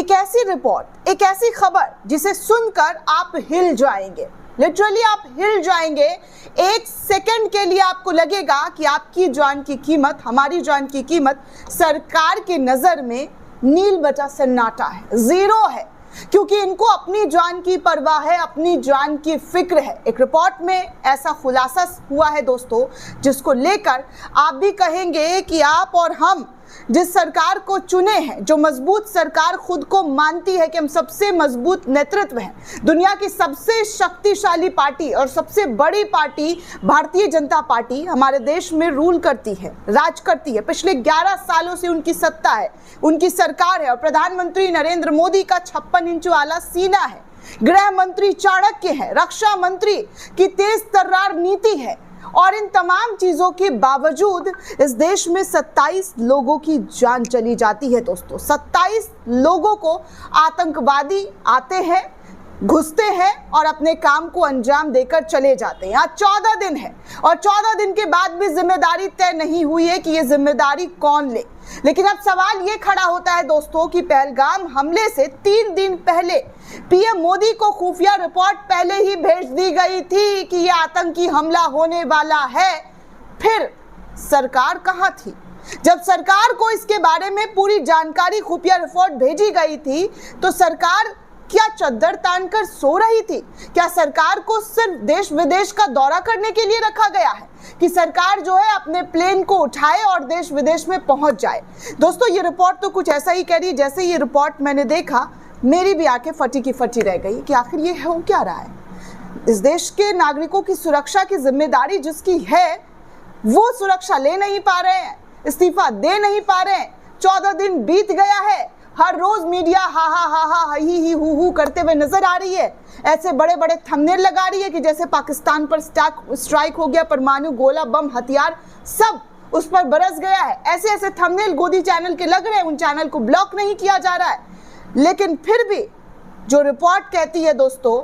एक ऐसी रिपोर्ट, एक ऐसी खबर जिसे सुनकर आप हिल जाएंगे, लिटरली आप हिल जाएंगे। एक सेकंड के लिए आपको लगेगा कि आपकी जान की कीमत, हमारी जान की कीमत सरकार की नजर में नील बटा सन्नाटा है, जीरो है, क्योंकि इनको अपनी जान की परवाह है, अपनी जान की फिक्र है। एक रिपोर्ट में ऐसा खुलासा हुआ है दोस्तों, जिसको लेकर आप भी कहेंगे कि आप और हम जिस सरकार को चुने हैं, जो मजबूत सरकार खुद को मानती है कि हम सबसे मजबूत नेतृत्व हैं, दुनिया की सबसे शक्तिशाली पार्टी और सबसे बड़ी पार्टी भारतीय जनता पार्टी हमारे देश में रूल करती है, राज करती है। पिछले 11 सालों से उनकी सत्ता है, उनकी सरकार है और प्रधानमंत्री नरेंद्र मोदी का 56 इंच वाला सीना है, गृह मंत्री चाणक्य है, रक्षा मंत्री की तेज तर्रार नीति है। और इन तमाम चीजों के बावजूद इस देश में 27 लोगों की जान चली जाती है दोस्तों। 27 लोगों को आतंकवादी आते हैं, घुसते हैं और अपने काम को अंजाम देकर चले जाते हैं। आज 14 दिन है और 14 दिन के बाद भी जिम्मेदारी तय नहीं हुई है कि ये जिम्मेदारी कौन ले। लेकिन अब सवाल ये खड़ा होता है दोस्तों कि पहलगाम हमले से 3 दिन पहले पीएम मोदी को खुफिया रिपोर्ट पहले ही भेज दी गई थी कि यह आतंकी हमला होने वाला है। फिर सरकार कहां थी? जब सरकार को इसके बारे में पूरी जानकारी खुफिया रिपोर्ट भेजी गई थी तो सरकार क्या चद्दर तानकर सो रही थी? क्या सरकार को सिर्फ देश विदेश का दौरा करने के लिए रखा गया है कि सरकार जो है अपने प्लेन को उठाए और देश विदेश में पहुंच जाए? दोस्तों, ये रिपोर्ट तो कुछ ऐसा ही कह रही है। जैसे ये रिपोर्ट मैंने देखा, मेरी भी आंखें फटी की फटी रह गई कि आखिर ये हो क्या रहा है। इस देश के नागरिकों की सुरक्षा की जिम्मेदारी जिसकी है, वो सुरक्षा ले नहीं पा रहे हैं, इस्तीफा दे नहीं पा रहे हैं। 14 दिन बीत गया है, हर रोज मीडिया हा हा हा हा ही हु करते हुए नजर आ रही है। ऐसे बड़े बड़े थंबनेल लगा रही है कि जैसे पाकिस्तान पर स्ट्राइक हो गया, परमाणु गोला बम हथियार सब उस पर बरस गया है। ऐसे ऐसे थंबनेल गोदी चैनल के लग रहे हैं, उन चैनल को ब्लॉक नहीं किया जा रहा है। लेकिन फिर भी जो रिपोर्ट कहती है दोस्तों,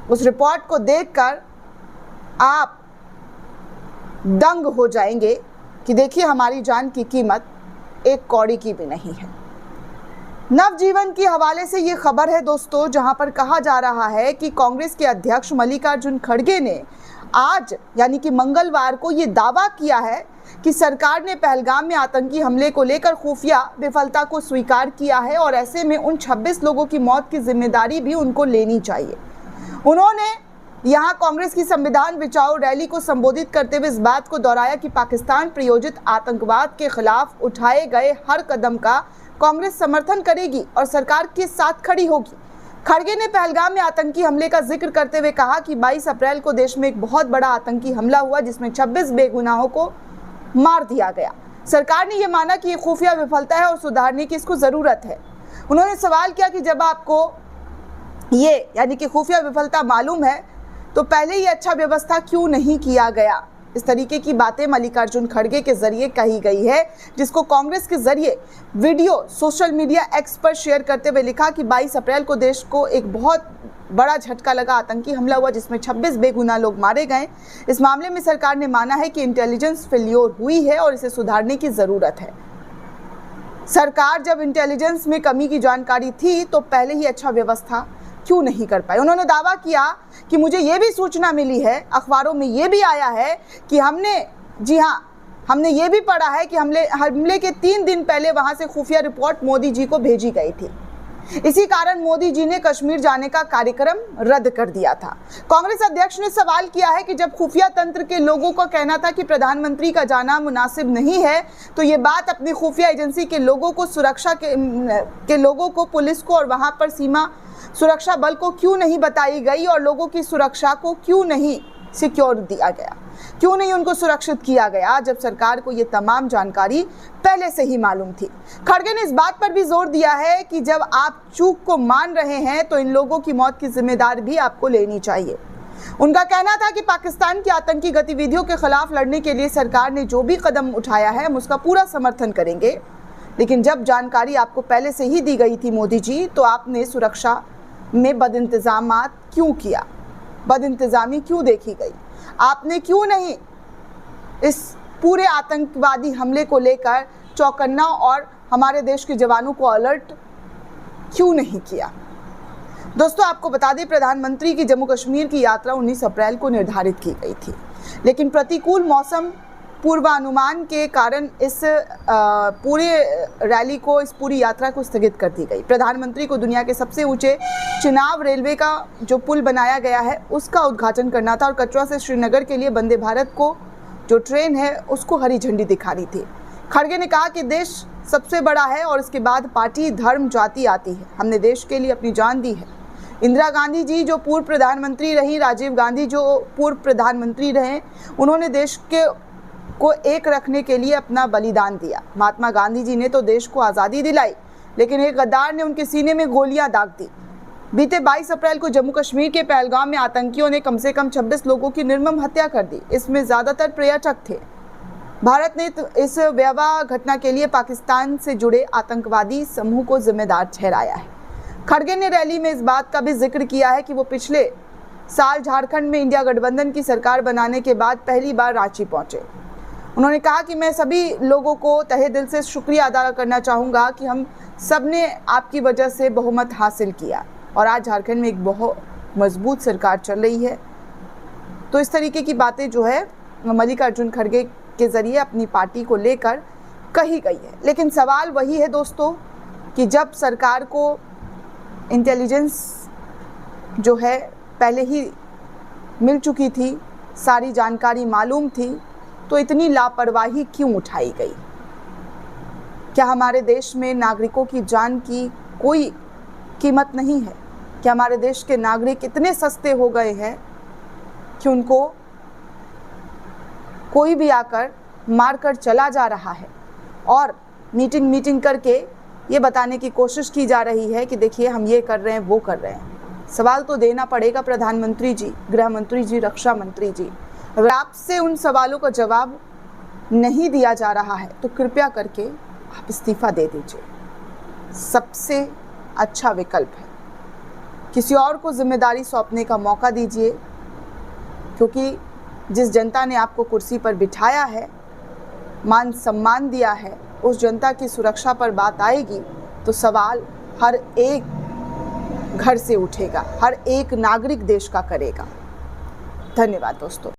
उस रिपोर्ट को देखकर आप दंग हो जाएंगे कि देखिए हमारी जान की कीमत एक कौड़ी की भी नहीं है। नवजीवन के हवाले से ये खबर है दोस्तों, जहां पर कहा जा रहा है कि कांग्रेस के अध्यक्ष मल्लिकार्जुन खड़गे ने आज यानी कि मंगलवार को ये दावा किया है कि सरकार ने पहलगाम में आतंकी हमले को लेकर खुफिया विफलता को स्वीकार किया है और ऐसे में उन 26 लोगों की मौत की जिम्मेदारी भी उनको लेनी चाहिए। उन्होंने यहाँ कांग्रेस की संविधान बचाओ रैली को संबोधित करते हुए इस बात को दोहराया कि पाकिस्तान प्रायोजित आतंकवाद के खिलाफ उठाए गए हर कदम का कांग्रेस समर्थन करेगी और सरकार के साथ खड़ी होगी। खड़गे ने पहलगाम में आतंकी हमले का जिक्र करते हुए कहा कि 22 अप्रैल को देश में एक बहुत बड़ा आतंकी हमला हुआ जिसमें 26 बेगुनाहों को मार दिया गया। सरकार ने यह माना कि ये खुफिया विफलता है और सुधारने की इसको जरूरत है। उन्होंने सवाल किया कि जब आपको ये यानी कि खुफिया विफलता मालूम है तो पहले ही अच्छा व्यवस्था क्यों नहीं किया गया? इस तरीके की बातें मल्लिकार्जुन खड़गे के जरिए कही गई है, जिसको कांग्रेस के जरिए वीडियो सोशल मीडिया एक्स पर शेयर करते हुए लिखा कि 22 अप्रैल को देश को एक बहुत बड़ा झटका लगा, आतंकी हमला हुआ जिसमें 26 बेगुनाह लोग मारे गए। इस मामले में सरकार ने माना है कि इंटेलिजेंस फेल्योर हुई है और इसे सुधारने की जरूरत है। सरकार जब इंटेलिजेंस में कमी की जानकारी थी तो पहले ही अच्छा व्यवस्था क्यों नहीं कर पाए? उन्होंने दावा किया कि मुझे ये भी सूचना मिली है, अखबारों में ये भी आया है कि हमने ये भी पढ़ा है कि हमले के 3 दिन पहले वहां से खुफिया रिपोर्ट मोदी जी को भेजी गई थी। इसी कारण मोदी जी ने कश्मीर जाने का कार्यक्रम रद्द कर दिया था। कांग्रेस अध्यक्ष ने सवाल किया है कि जब खुफिया तंत्र के लोगों का कहना था कि प्रधानमंत्री का जाना मुनासिब नहीं है, तो ये बात अपनी खुफिया एजेंसी के लोगों को, सुरक्षा के लोगों को, पुलिस को और वहां पर सीमा सुरक्षा बल को क्यों नहीं बताई गई और लोगों की सुरक्षा को क्यों नहीं सिक्योर दिया गया, क्यों नहीं उनको सुरक्षित किया गया, जब सरकार को ये तमाम जानकारी पहले से ही मालूम थी? खड़गे ने इस बात पर भी जोर दिया है कि जब आप चूक को मान रहे हैं तो इन लोगों की मौत की जिम्मेदारी भी आपको लेनी चाहिए। उनका कहना था कि पाकिस्तान की आतंकी गतिविधियों के खिलाफ लड़ने के लिए सरकार ने जो भी कदम उठाया है हम उसका पूरा समर्थन करेंगे, लेकिन जब जानकारी आपको पहले से ही दी गई थी मोदी जी, तो आपने सुरक्षा में बदइंतजामात क्यों किया? बदइंतजामी क्यों देखी गई? आपने क्यों नहीं इस पूरे आतंकवादी हमले को लेकर चौकन्ना और हमारे देश के जवानों को अलर्ट क्यों नहीं किया? दोस्तों, आपको बता दें, प्रधानमंत्री की जम्मू कश्मीर की यात्रा 19 अप्रैल को निर्धारित की गई थी, लेकिन प्रतिकूल मौसम पूर्वानुमान के कारण इस पूरे रैली को, इस पूरी यात्रा को स्थगित कर दी गई। प्रधानमंत्री को दुनिया के सबसे ऊंचे चिनाब रेलवे का जो पुल बनाया गया है उसका उद्घाटन करना था और कटरा से श्रीनगर के लिए वंदे भारत को जो ट्रेन है उसको हरी झंडी दिखानी थी। खड़गे ने कहा कि देश सबसे बड़ा है और इसके बाद पार्टी, धर्म, जाति आती है। हमने देश के लिए अपनी जान दी है। इंदिरा गांधी जी जो पूर्व प्रधानमंत्री रही, राजीव गांधी जो पूर्व प्रधानमंत्री रहे, उन्होंने देश को एक रखने के लिए अपना बलिदान दिया। महात्मा गांधी जी ने तो देश को आज़ादी दिलाई, लेकिन एक गद्दार ने उनके सीने में गोलियां दाग दी। बीते 22 अप्रैल को जम्मू कश्मीर के पहलगाम में आतंकियों ने कम से कम 26 लोगों की निर्मम हत्या कर दी। इसमें ज़्यादातर पर्यटक थे। भारत ने इस भयावह घटना के लिए पाकिस्तान से जुड़े आतंकवादी समूह को जिम्मेदार ठहराया है। खड़गे ने रैली में इस बात का भी जिक्र किया है कि वो पिछले साल झारखंड में इंडिया गठबंधन की सरकार बनाने के बाद पहली बार रांची पहुंचे। उन्होंने कहा कि मैं सभी लोगों को तहे दिल से शुक्रिया अदा करना चाहूँगा कि हम सब ने आपकी वजह से बहुमत हासिल किया और आज झारखंड में एक बहुत मजबूत सरकार चल रही है। तो इस तरीके की बातें जो है मल्लिकार्जुन खड़गे के ज़रिए अपनी पार्टी को लेकर कही गई है। लेकिन सवाल वही है दोस्तों कि जब सरकार को इंटेलिजेंस जो है पहले ही मिल चुकी थी, सारी जानकारी मालूम थी, तो इतनी लापरवाही क्यों उठाई गई? क्या हमारे देश में नागरिकों की जान की कोई कीमत नहीं है? क्या हमारे देश के नागरिक इतने सस्ते हो गए हैं कि उनको कोई भी आकर मारकर चला जा रहा है और मीटिंग करके ये बताने की कोशिश की जा रही है कि देखिए हम ये कर रहे हैं, वो कर रहे हैं? सवाल तो देना पड़ेगा प्रधानमंत्री जी, गृह मंत्री जी, रक्षा मंत्री जी। अगर आपसे उन सवालों का जवाब नहीं दिया जा रहा है तो कृपया करके आप इस्तीफा दे दीजिए। सबसे अच्छा विकल्प है। किसी और को जिम्मेदारी सौंपने का मौका दीजिए, क्योंकि जिस जनता ने आपको कुर्सी पर बिठाया है, मान सम्मान दिया है, उस जनता की सुरक्षा पर बात आएगी तो सवाल हर एक घर से उठेगा, हर एक नागरिक देश का करेगा। धन्यवाद दोस्तों।